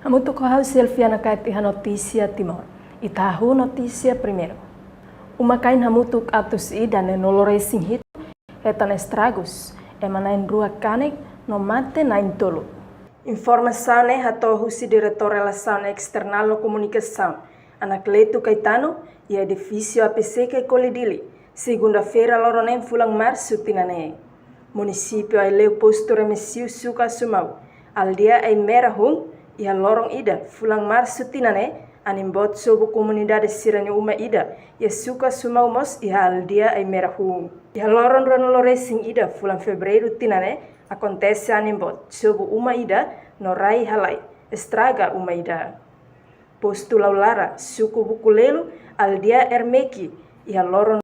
Muito corral Silvia nakait iha notícia Timor. Itahu notícia primeiro. Uma kain hamutuk atus ida ne nolore singhit etan estragos emanain rua kanek no mate nain tolo. Informação ne hatohu si diretor relação external no comunicação. Anacleto Caetano e edifício APC que colidili. Segunda-feira loronem fulang março tinane. Município ai leu posto remessiu suka sumau. Aldia ai merahung e a lorong ida fulang março tinane animbot sobo comunidade sirane uma ida e suka sumau mos e a aldia ai merahung. E a lorong ranolore sing ida fulang fevereiro tinane acontece animbot sobo uma ida no rai halai estraga uma ida. Posto laulara suku bukulelo aldia ermeki e a lorong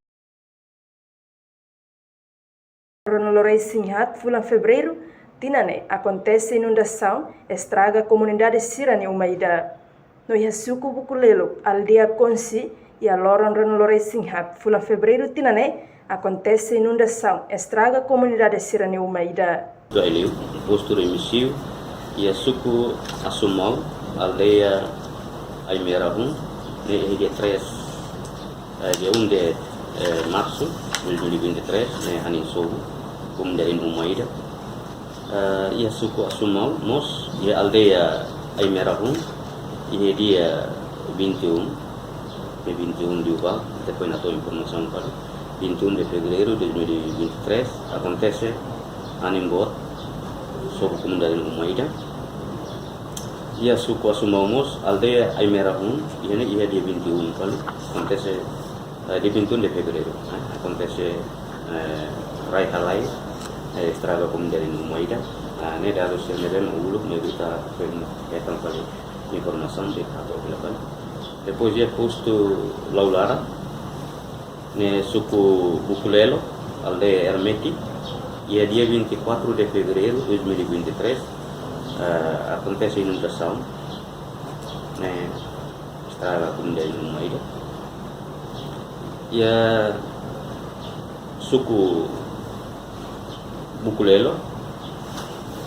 ranolore sing hat fulang fevereiro tinane acontece inundação, estraga a comunidade sirane uma ida. No suku bukulelo aldia konsi e a lorong ranolore sing hat fulang fevereiro tinane acontece inundação, estraga a comunidade sirane uma ida. Eleu, posto remissio e a suku Assumau, aldeia Aimerahum, dia 3, dia 1 de março de 2023, Hanin Sogo, comunidade Umaida. E a suku Assumau, nós, e a aldeia Aimerahum, e dia 21 de Uba, depois na tua informação para 21 de fevereiro de 2023, acontece Animbot, sobre a comunidade Umaida. E a suku Assumau, aldeia Aimerahum, e dia 21 kali, acontece dia 21 de fevereiro, acontece Rai Halai, estraga a comunidade Umaida. Ne dados yang meren uluk ne kita datang kali informação de cada local. Depois dia posto Laulara, ne suku Bukulelo, aldeia Ermeti, e dia 24 de fevereiro de 2023 acontece inundação, né, estraga a comunidade Umaida. E a suku Bukulelo,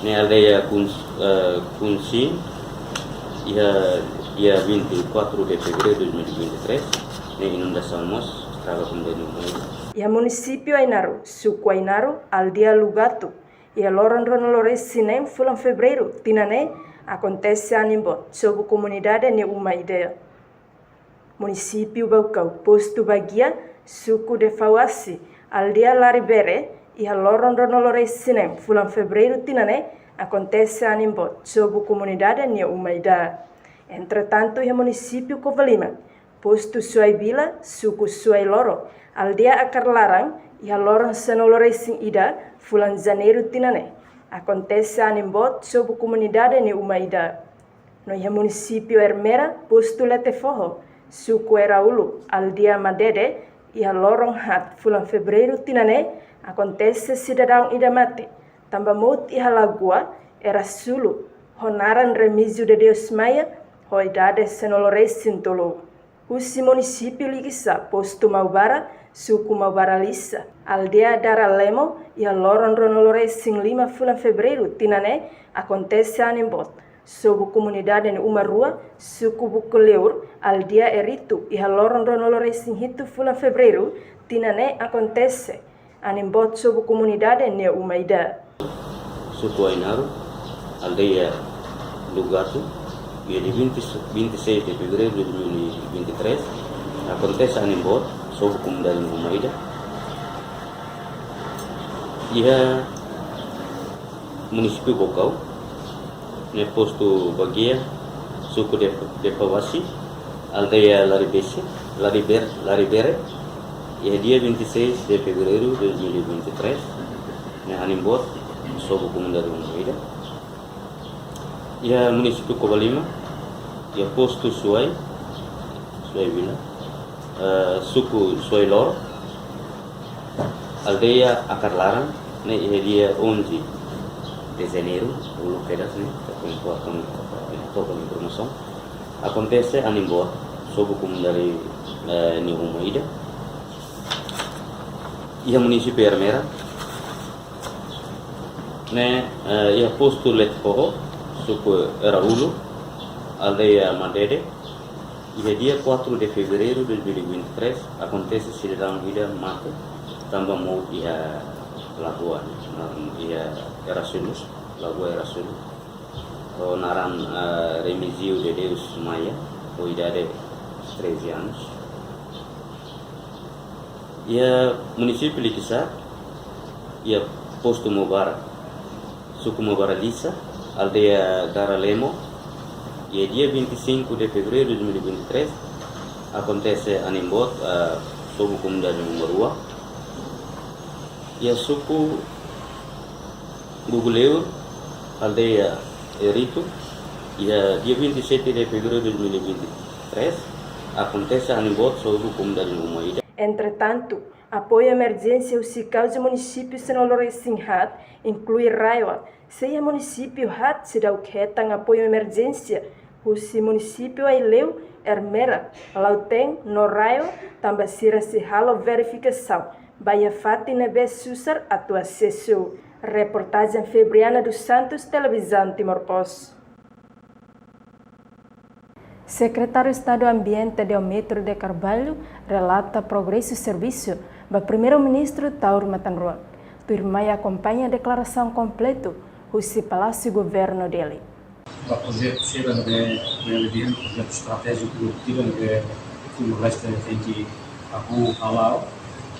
né, aldeia Kunsin, e dia 24 de fevereiro de 2023, né, inundação mos estraga a comunidade Umaida. E a município Ainaru, suku Ainaru, aldeia Lugato, e a lorong ranolore sinem fulang fevereiro tinane acontece animbot sob comunidade ne uma ideia. Município Baucau, posto Bagia, suku de Fawasi, aldeia Laribere, e a lorong ranolore sinem fulang fevereiro tinane acontece animbot sob comunidade ne uma ideia. Entretanto, e município Covalima, posto Suaibila, suku Suailoro, aldeia Akarlarang, e a lorong senolore sing ida fulang janeiro tinane acontece animbot sob comunidade ne uma ida. No município Ermera, posto Leteforro, suku Eraulu, aldeia Madede, e a lorong hat fulang fevereiro tinane acontece cidadão ida mate. Tambamot e Halagua era sulu honaran remísio de Deus Maia, hoidade senolore sintolo. Usi município Ligisa, posto Maubara, suku Maubara Lissa, aldeia Daralemo e a lorong ranolore sing 5 fulang fevereiro tinane acontece animbot. Sob comunidade ne uma rua, suku Bukuleur, aldeia Eritu e a lorong ranolore sing 7 fulang fevereiro tinane acontece animbot sob comunidade ne uma ida. Suku Ainaru, aldeia Lugato, e dia 26 de fevereiro de 2023 acontece animbot sob comunidade Umaida. E a município Bocau, ne posto Bagia, suku de Fawasi, aldeia Laribere, e dia 26 de fevereiro de 2023 ne animbot sob comunidade Umaida. E a município Covalima, e a posto Suaibila, suku Suailor, aldeia Akarlarang, né, e dia 11 de janeiro, o pedaço, né, com informação, acontece animbot sob comunidade ne Umaida. E a município Ermera, né, e a posto Leteforro, suku Eraulu, aldeia Madede. E dia 4 de fevereiro de 2023 acontece cidadão ida mata também mau ia lagoa ia Erasulus, lagoa Erasulus. O naran remisio de Deus Maya, o idade 13 anos. Ia município de Kisar, ia posto Mobara, suku Mobara Lisa, aldeia Garalemo. E dia 25 de fevereiro de 2023 acontece Animbot, sob comunidade Morua. E a suku Guguleur, aldeia Erito. E dia 27 de fevereiro de 2023 acontece Animbot, sob comunidade Umaida. Entretanto, apoio à emergência os causa municípios Senolore Sinhat, inclui Raiwa, seja município hat se dá o que apoio à emergência. O município Aileu, Ermera, Lauteng, Noraio, também se halo verificação. Baia Fati Nebe Susar, a tua acesso. Reportagem Febriana dos Santos, Televisão Timor-Poste. Secretário de Estado do Ambiente Deometro de Carvalho relata progresso e serviço do primeiro-ministro Taur Matanruan. Turmai acompanha a declaração completa do Palácio Governo dele. O projeto chega no projeto estratégico produtivo que Timor-Leste tem que Halau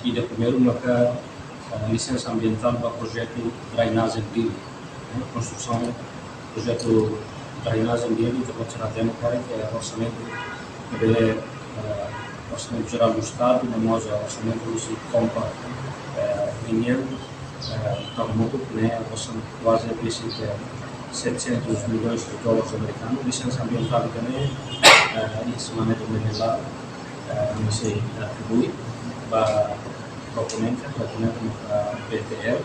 e da primeiro marca licença ambiental para o projeto drainagem dele, construção do projeto drainagem dele que pode ser até no cara que é orçamento geral do Estado, mas orçamento se compra dinheiro para o mundo, né, orçamento quase é 700 milhões de dólares americanos, licença ambiental também, isso é lá, não sei, atribui para proponente para PTL.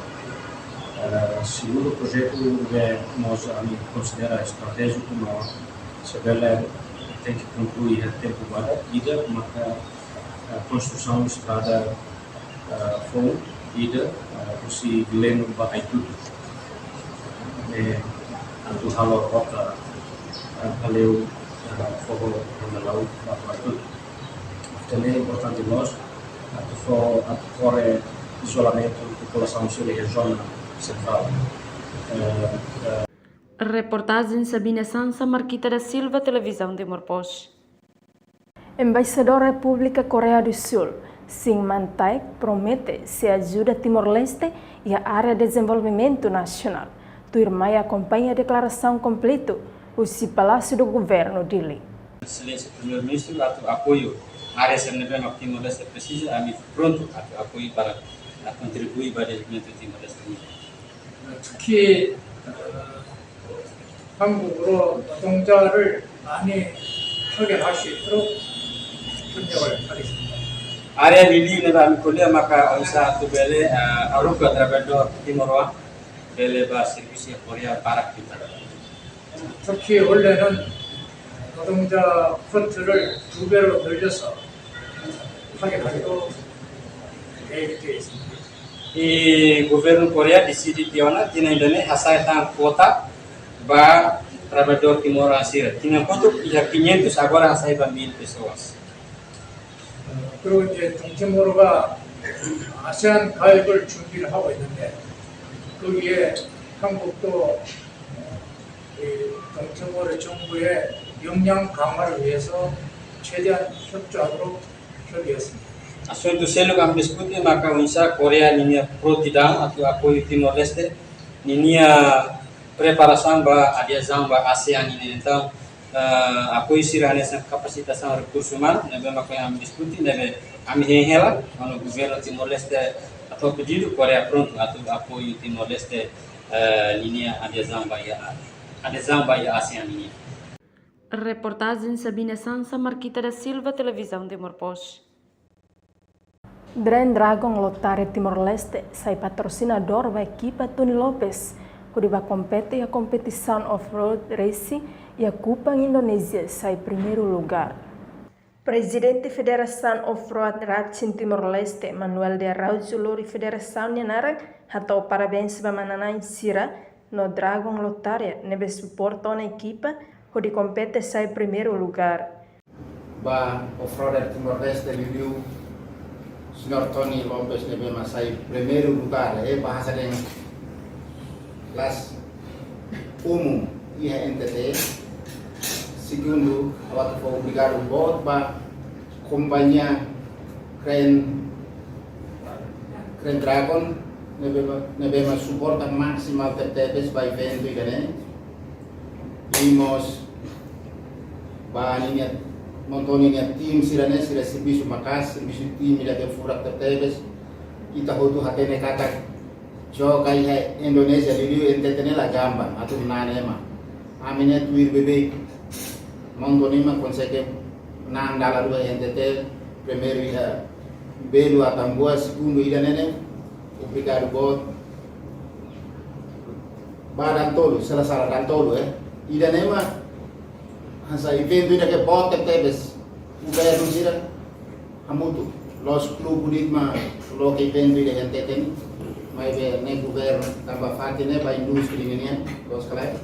Segundo o projeto que nós considera estratégico, nós tem que concluir a tempo para ida, a construção de estrada fundo, ida, se lendo para tudo. Untuk halo rota valeu fogo no laut para tudo. Também é importante nós fora isolamento da população da zona central. Reportagem Sabina Sansa, Marquita da Silva, Televisão Timor-Poste. Embaixador da República Coreia do Sul, Sin Mantaik, promete se ajuda Timor-Leste e a área de desenvolvimento nacional. Turmai acompanha a declaração completa do Palácio do Governo dele. Excelência Primeiro-Ministro, apoio à área CNB que Timor-Leste precisa, pronto apoio para contribuir para o desenvolvimento de Timor-Leste. 특히 한국으로 노동자를 많이 확인할 수 있도록 협력을 하겠습니다. Área Lili neba colher maka onsa tu bele aruga trabalhador Timor bele ba serviço Korea para kita. 특히 원래는 노동자 쿼트를 2배로 늘려서 확인하기로 계획이 되어 있습니다. E governo Korea decide tiona tinendane asaitan kuota ba trabalhador Timor Asir. Tinha quanto? Já 500 agora asai ba 1000 pessoas. 그리고 이제 동티모르가 아세안 가입을 준비를 하고 있는데 거기에 한국도 동티모르 정부의 역량 강화를 위해서 최대한 협조하도록 협의했습니다. Assunto selo kami diskuti maka unsa Korea ninia protidang atau apoio Timor-Leste ninia preparação ba adesão ba ASEAN ini então apoio sirane essa capacitação recursos humanos nebe maka kami diskuti nebe kami hela no governo Timor-Leste atau pedido Korea pronto atau apoio Timor-Leste ninia adesão ba ASEAN ini. Reportagem Sabina Sansa, Marquita da Silva, Televisão Timor-Poste. Dragon Lotare Timor-Leste sai patrocinador da equipa Tony Lopes, que vai competir a competição off-road racing e a Copa Indonésia sai primeiro lugar. Presidente Federação Off-Road Racing Timor-Leste, Manuel de Araújo Lori Federação Nyanara, atau parabéns para Mananai Sira no Dragon Lotare, nebe suporto na equipa onde compete sai primeiro lugar. Ba off-roader Timor-Leste Liu Senhor Tony Lopes nebe masai primeiro lugar bahasa yang kelas umum IHNTT. Segundo, awak foi obrigado bot ba companhia Kren Dragon nebe mas suporta maximal TTPs by evento igane. Vimos ba niya montoni niya tim sirane sira serviço makas serviço tim ila ke furak TTPs ita hotu hatene kata jo kai hai Indonesia liu entetene la gamba atu nanema amine tuir bebe montoni ma consegue nang dala dua NTT primeiro ia belo atambua segundo ida nene obrigado bot badan tolo salah dan tolo ida nema hasa evento ida ke bot tebes uber sira hamutu los club buditma lo ke evento ida NTT mai be ne governo tambah fatine ba industri ini los kala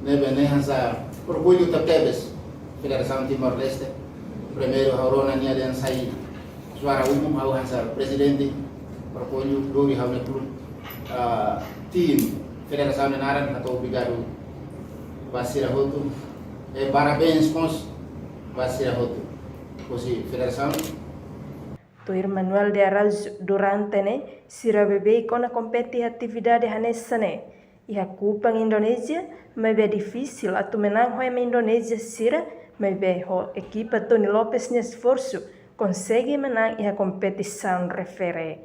nebe ne hasa orgulho tebes Federação Timor-Leste primeiro haurona nia dan sai suara umum au hansa presidente orgulho dori haune klub tim Federação Nenaran atau obrigado Basira Hotu parabéns mos Basira Hotu posi Federação Tuir Manuel de Araújo durante ne sira bebe kona competi atividade hanesane iha kupang Indonesia mas é difícil atu menang hoa Indonesia sira mas ho equipa Tony Lopes ne esforço consegue menang iha competição refere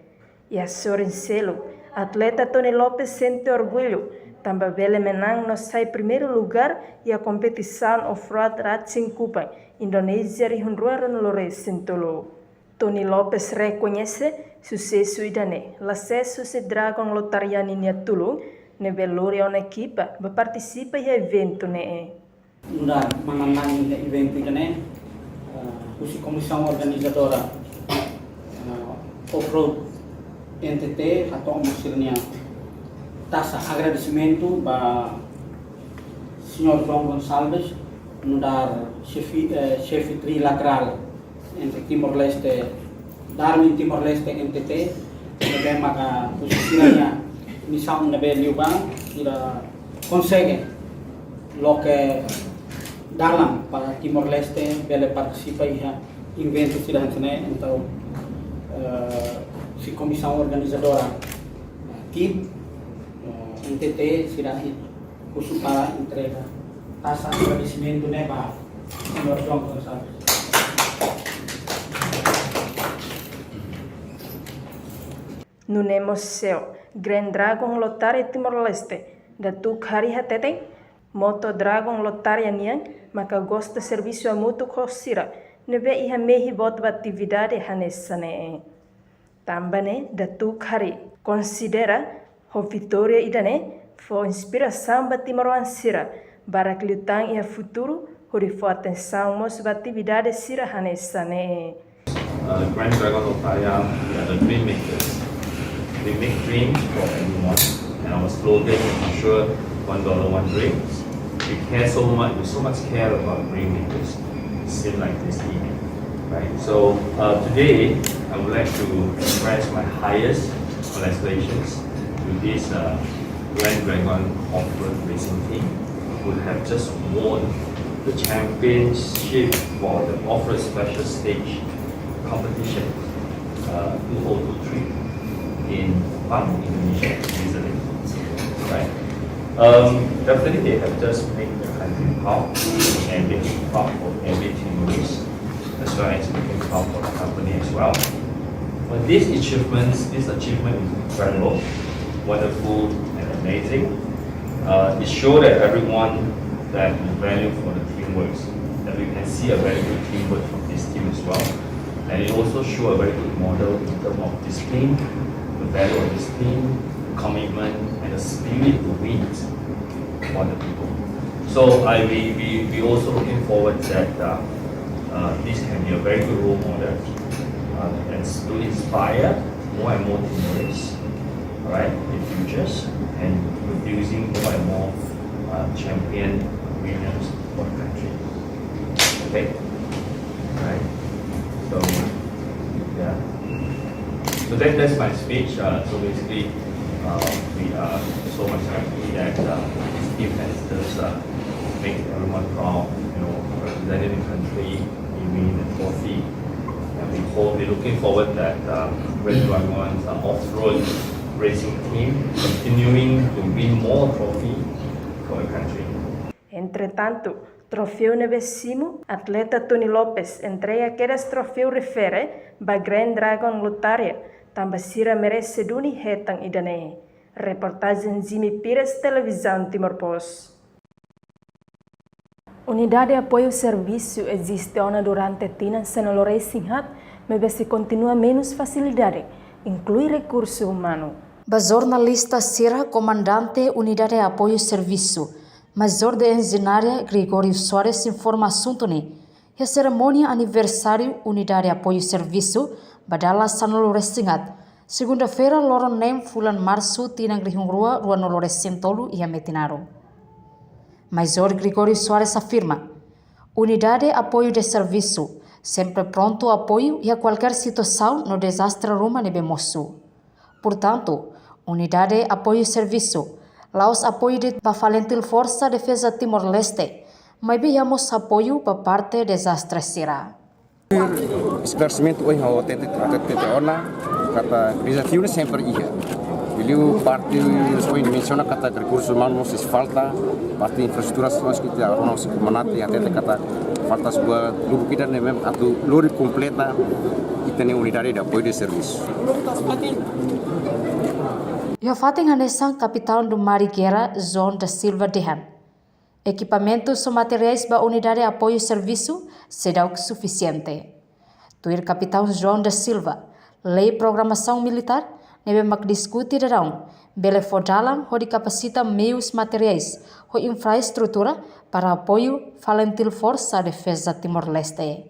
iha Sorincelo atleta Tony Lopes sente orgulho tambah bele menang no sai primeiro lugar iha competição off-road racing Kupang Indonesia rihunruaran lore sentolo. Tony Lopes reconhece sucesso idane l'acesso se Dragon Lotariani nia tulung ne velore ona equipa participa e evento ne Udah mengenang event ini kursi comissão organizadora off-road NTT atau maksudnya tasa agradecimento ba Senhor João Gonçalves nudar chefe trilateral entre Timor-Leste Darwin Timor-Leste NTT nebe maka posisinya misal nebe liubang tidak consegue lo que dalam para Timor-Leste bele participa iha evento tidak hanya então si comissão organizadora KIP NTT sudah khusus para entrega tasa agradecimento neba Senhor João Gonçalves. No Museu Grand Dragon Lotari Timor-Leste da tuk hari hateteng Moto Dragon Lotari niang maka gosta serviço a mutu kosira nebe iha mehi bot atividade hanesane tambane da tuk hari considera ho vitória idane fo inspiração ba Timoran sira barak lutang iha futuro hori fo atenção mos atividade sira hanesane Grand Dragon Lotarian, we are the dream makers. We make dreams for everyone, and our slogan is ensure $1 one dreams. We care so much, we so much care about dream makers. Same like this evening, right? So today I would like to express my highest congratulations to this Grand Dragon off-road racing team who have just won the championship for the off-road special stage competition 2023 in Kupang, Indonesia recently, right? Definitely they have just made the country proud and making proud for every Timorese, as well as making proud for the company as well. But this achievement is incredible, wonderful, and amazing. It shows that everyone that the value for the teamwork, that we can see a very good teamwork from this team as well. And it also shows a very good model in terms of discipline, the value of this team, commitment, and the spirit to win for the people. So we also looking forward that this can be a very good role model and to inspire more and more Timorese, right, in futures, and producing more and more champion civilians for the country. Okay? Right? So, yeah. So that's my speech. So basically, we are so much happy that this team has just make everyone proud, representing the country, giving the trophy. And we're looking forward that Red Dragons off-road racing team continuing to win more trophy for the country. Entretanto, trofeu nevesimo, atleta Tony Lopes entrega aqueles trofeu refere ba Grand Dragon Lotaria, tambasira merece duni hetang idane. Reportagem Zimi Pires, Televisão Timor Post. Unidade de apoio ao serviço existe durante Tinan Senolo Racing Hub, mas se continua menos facilidade, inclui recurso humano. Ba jornalista Sira, comandante Unidade de apoio ao serviço, Major de Engenharia Gregório Soares informa assunto ni. A cerimônia aniversário Unidade de apoio ao serviço badala Senolo Racing Hub. Segunda-feira, loron nem fulan março, tinang rihungrua, ruanolo recentolo e ametinaro. Major Gregório Soares afirma, Unidade de apoio de serviço, sempre pronto apoio e a qualquer situação no desastre ruma nebemosu. Portanto, Unidade de apoio e serviço, laos apoio de Bafalentil Força Defesa Timor-Leste, mas biamos apoio para parte desastre Sira. Esclarecimento hoje ao TTONA, kata desafio sempre ia. Beliau parte soi menciona kata recursos humanos falta, parte infraestrutura que kita harus kemanat yang kata falta sebuah lugu kita memang atau lori completa kita ne unidade de apoio de serviço. Eu fatem hanesang Capitão do Mariguera, João da Silva Dehan. Equipamentos ou materiais para a unidade de apoio e serviço será o suficiente. Tuir Capitão João da Silva, lei e programação militar, nebe mak diskuti darão, bele fodalam ho capacita meios materiais, ho infraestrutura para apoio Falentil Força Defesa Timor-Leste.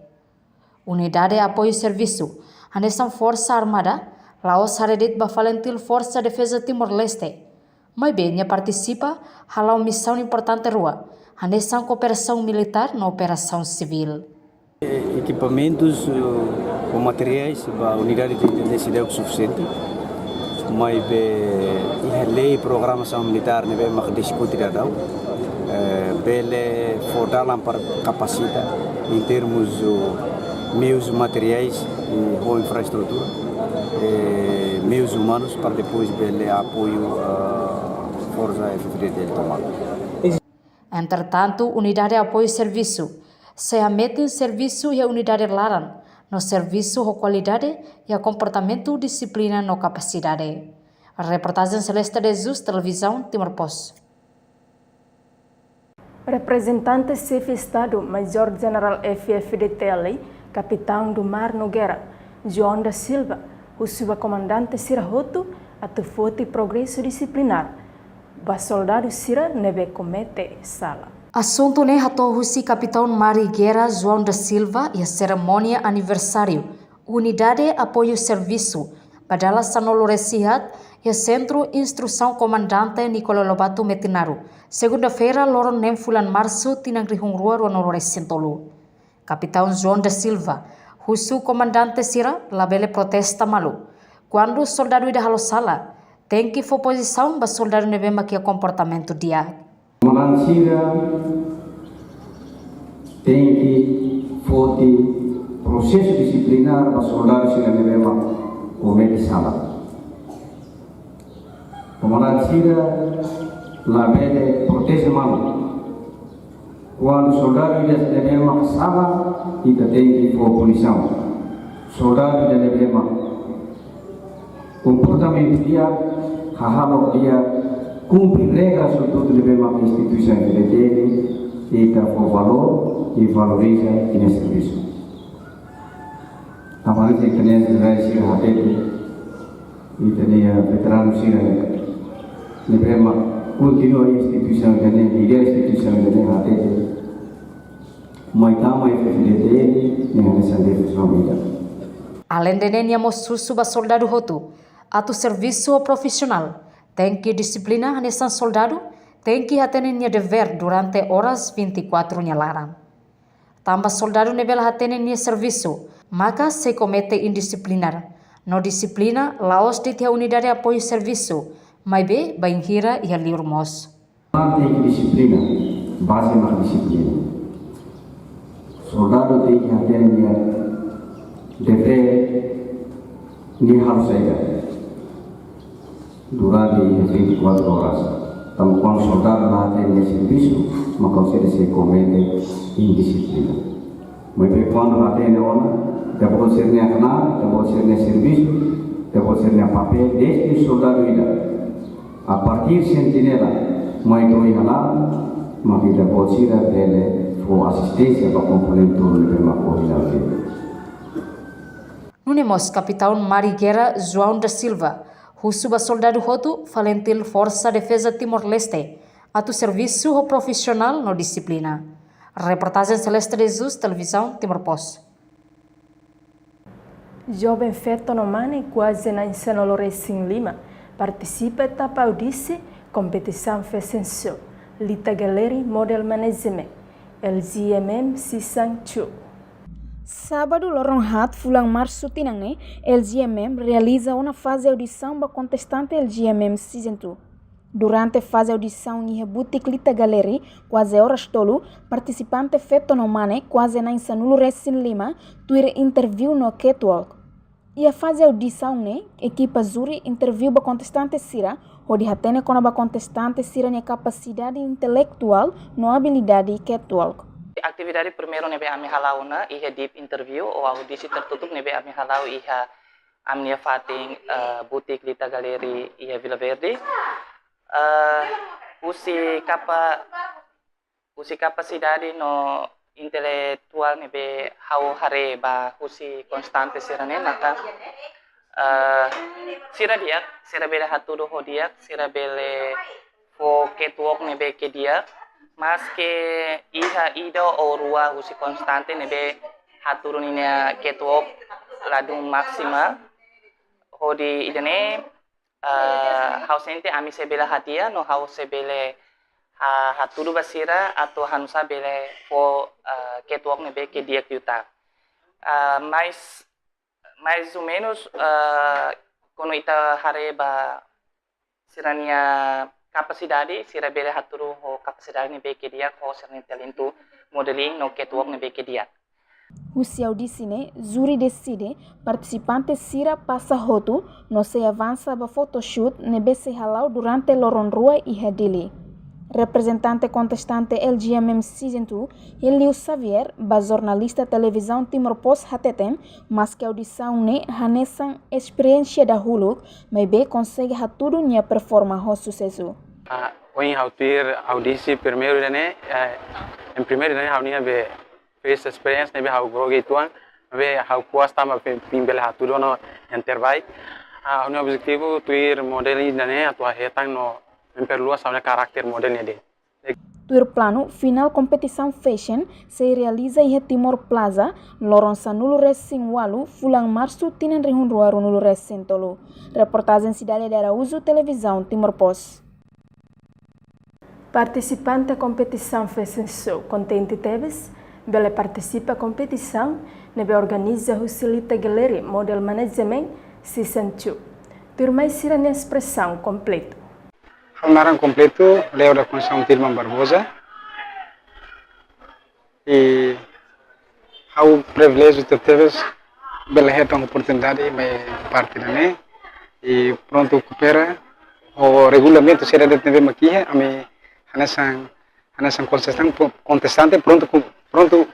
Unidade de apoio e serviço, hanesang Força Armada, laos haredit ba Falentil Força Defesa Timor-Leste. Mas bem, participa halau missão importante rua, hanesang cooperação militar na operação civil. Equipamentos ou materiais para a unidade de intensidade suficiente, mas a lei e programação militar nebe mak diskuti dadau, bele fordalam para capacita em termos meios materiais ou infraestrutura, meios humanos para depois bele apoio força FFD tomar. Entretanto, unidade de apoio e serviço se amete em serviço e a unidade laran, no serviço com qualidade e a comportamento disciplina no capacidade. A reportagem Celeste de Jesus, Televisão Timor Post. Representante chefe Estado, Major General FFDTL, Capitão do Mar Nogueira, João da Silva, o subcomandante Sira Hoto, atu foto progresso disciplinar. Ba soldado Sira nebe comete sala. Assunto ne hatohusi Capitão Mariguera João da Silva e a cerimônia aniversário Unidade Apoio Serviço Badala Senolo Resihat e a Centro Instrução Comandante Nicolau Lobato Metinaro. Segunda-feira, loron nem fulan março, tinang rihungrua ruanolo recentolo. Capitão João da Silva, husu comandante Sira, labele protesta malu. Quando soldado ida halo sala, tem que for posição ba soldado nebe makia comportamento dia. Comandante Sira tem que fote processo disciplinar para soldado Sira nebe mak comete sala. Comandante Sira labele protesta malu. Quando soldado ida nebe mak sala, kita tem que for posição. Soldado ida nebe mak comportamento dia, hahalo dia, cumprir regras sobretudo de uma instituição que tem for valor e valoriza em serviço. A maioria que tem esse ser hatete e tem veterano ser de uma continua instituição que tem liga instituição que tem hatete, mas também FFDT nem essa defesa militar. Além de nenhum susu ba soldado hotu, atu serviço profissional, tem que disciplina hanesan soldado, tem que atender dever durante horas 24 laran. Tambah soldado nebela atender serviço, maka se comete indisciplinar. No disciplina, laos di tia unidade apoio serviço, mas be bainhira ia liurmos. Tem que disciplina, base mais disciplina. Soldado tem que atender dever ni harus saja durante 24 horas. Então, quando o soldado vai atender serviço, maka se comete indisciplina. Mas quando atende ona, depois ser nem canal, depois ser nem serviço, depois ser nem papel, desde o soldado ida. A partir sentinela, mais dois canal, mas depois ir dele for assistência para componente do prima corrida. Nunemos Capitão Mariguera João da Silva, Husuba Soldado Hotu, Valentil Força Defesa Timor-Leste, atu serviço profissional no disciplina. Reportagem Celeste Jesus, Televisão Timor-Post. Jovem feto no mane quase na ensino Loresin Lima participa etapa audice competição Fesenso, Lita Galeri Model Management, LGMM Season 2. Sábado, lorong hat fulang março tinangne, LGMM realiza uma fase audição para contestante LGMM Season 2. Durante a fase audição em boutique Lita Galeri, quase horas tolo, participante feto no mane quase na insanulo Resin Lima, tuir interview no catwalk. E a fase audição ne, equipa Zuri interview para contestante Sira, onde hatene com a contestante Sira ne capacidade intelectual no habilidade catwalk. Aktivitas primeiro nebe ami halau na iha deep interview ou audisi tertutup nebe ami halau iha amnia fating boutique Lita Galeri iha Vila Verde. Usi capacidade no intelectual nebe hau hare ba usi constante sirane maka sira bela haturu hodiak sira bele fo catwalk nebe ke dia mas que iha ido o rua usi constante nebe haturu ninya catwalk ladung maksima hodi idane hau sente ami sebela hatia no hau sebele haturu basira atau hanusa bele fo catwalk nebe ke dia kyuta mais ou menos kono ita hare ba sirania capacidade sira bele haturu ho capacidade nebe ke dia ho sirni talento modeling no catwalk nebe ke dia. Usi audicine, Zuri decide, participante Sira passa roto, no se avança ba photoshoot nebe se halau durante loron rua e hedili. Representante contestante LGMM Season 2, Eliu Xavier, ba jornalista televisão Timor-Post hatetem, mas que audição ne hanesan experiência da huluk, mas be consegue haturu nia performa ho sucesso. Hoje hautir audisi primeiro né, em primeiro né haunia be fez experiência nebe hau grogue tuan, be hau kuas tama pimbel haturu no intervai. O objetivo tuir modeling né atua hetang no memperluas sama karakter modelnya deh. Tuir plano final competição fashion se realiza em Timor Plaza, lorong sanulu Resin Walu, fulang março tinan rihun ruaru nulu Resin Tolo. Reportagem Cidade de Araújo, Televisão Timor-Post. Participante competição Fashion Show contente teves, bele participa competição, nebe organiza Lita Galeri Model Management Season 2. Turma sirane expressão completo. Formaram completo, Leo da Conceição Tilman Barbosa. E ao privilégio de ter uma oportunidade de parte da NE e pronto coopera o regulamento será de TV aqui a mim hanesan contestante pronto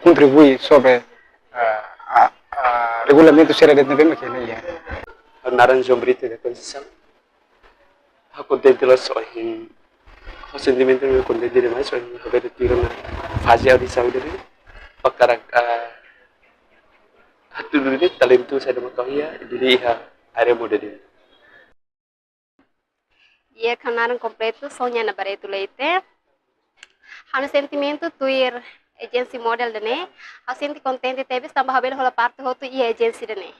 contribui sobre regulamento será de TV aqui né. Naran Jombrita da Conceição. A contente lá só em o sentimento meu contente demais só em haver tido na fase audição dele. Pakar hatu dulu talento saya dapat tahu ya jadi area mode dele. Dia canaram completo sonha na bareto leite. Hano sentimento tuir agency model dene. Hau senti contente tebes tambah habel hola parte hotu i agency dene.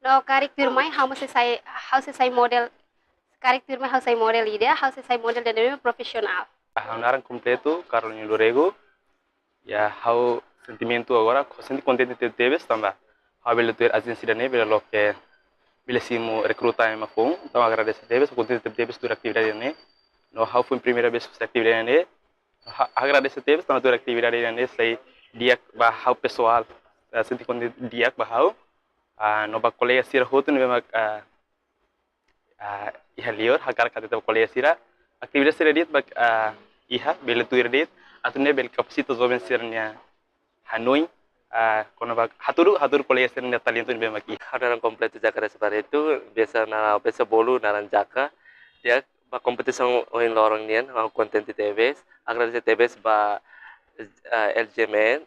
No kari tuir mai hau se sai model karakter me hau sai model ida, hau sai model dan me profesional. Naran completo, Carolina Lorego, ya hau sentimento agora, senti contente de teves também. Hau belo ter agência da neve, lo que belíssimo recrutar em Mafon, então agradeço teves, contente de teves toda atividade né. No hau foi a primeira vez que atividade né. Agradeço teves também toda atividade né, sai dia bah hau pessoal, senti contente dia bah hau, no ba colega sira hotu ne ba iha lior hakar kata colega sira. Atividade sira dit bak iha bela tuir dit atune bel kapasito jovem sirnya Hanoi kono bak hatur colega sirnya talento be maki Naran completo Jakarta seperti itu biasa bolu naran jaka dia ba kompetisi oin lorong nian mau konten di TVS agradecer TVS ba LGMN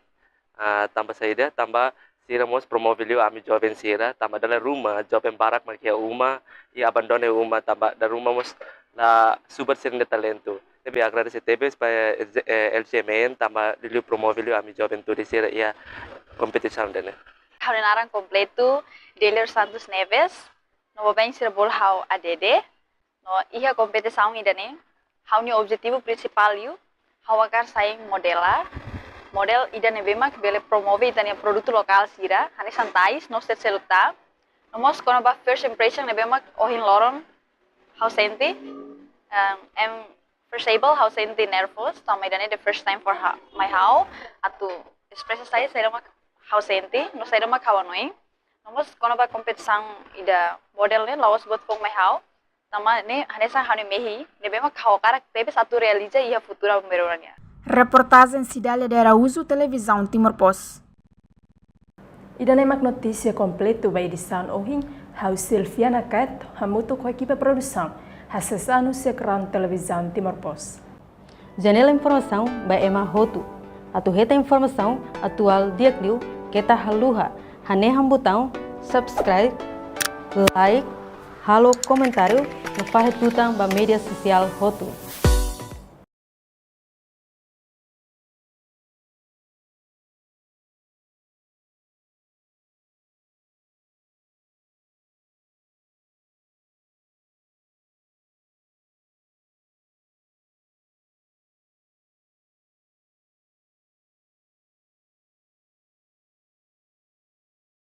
tambah saída tambah sira mos promovilio ami jovem sira tambah dalam rumah jovem barak makia uma e abandone uma tambah da rumah mos na super sirnya talento tapi agradecer TVS ba LGMN tambah dulu promovilio ami jovem turis sira ia kompetisi dene Naran completo Delio Santos Neves no bem sira bol hau ADD no iha competição ida ne hau ni objetivo principal yu hau akar saing model ida ne bemak bele promove ida ne produto lokal sira hani santais no set seluta no mos kono ba first impression ne bemak ohin loron hau senti first able hau senti nervous tama ida ne the first time for my hau atu expressa saya mak hau senti no saya mak hawanoi no mos kono ba competição ida model ne lawas buat fong my hau tama ne hanesa hani mehi ne bemak hau karak tebe satu realiza ia futura pemberonannya. Reportagem Cidália de Araújo, Televisão Timor-Poste. Ida nemak notícia completo by edição ohin, hau Silviana Cat, hamuto com a equipe produção, acessando o ecrã Televisão Timor-Poste. Janela informação by Emma Hotu. Atuheta informação atual diakliu kita haluha, haneham botão subscribe, like, halo comentário, no fahetutang ba media sosial Hotu.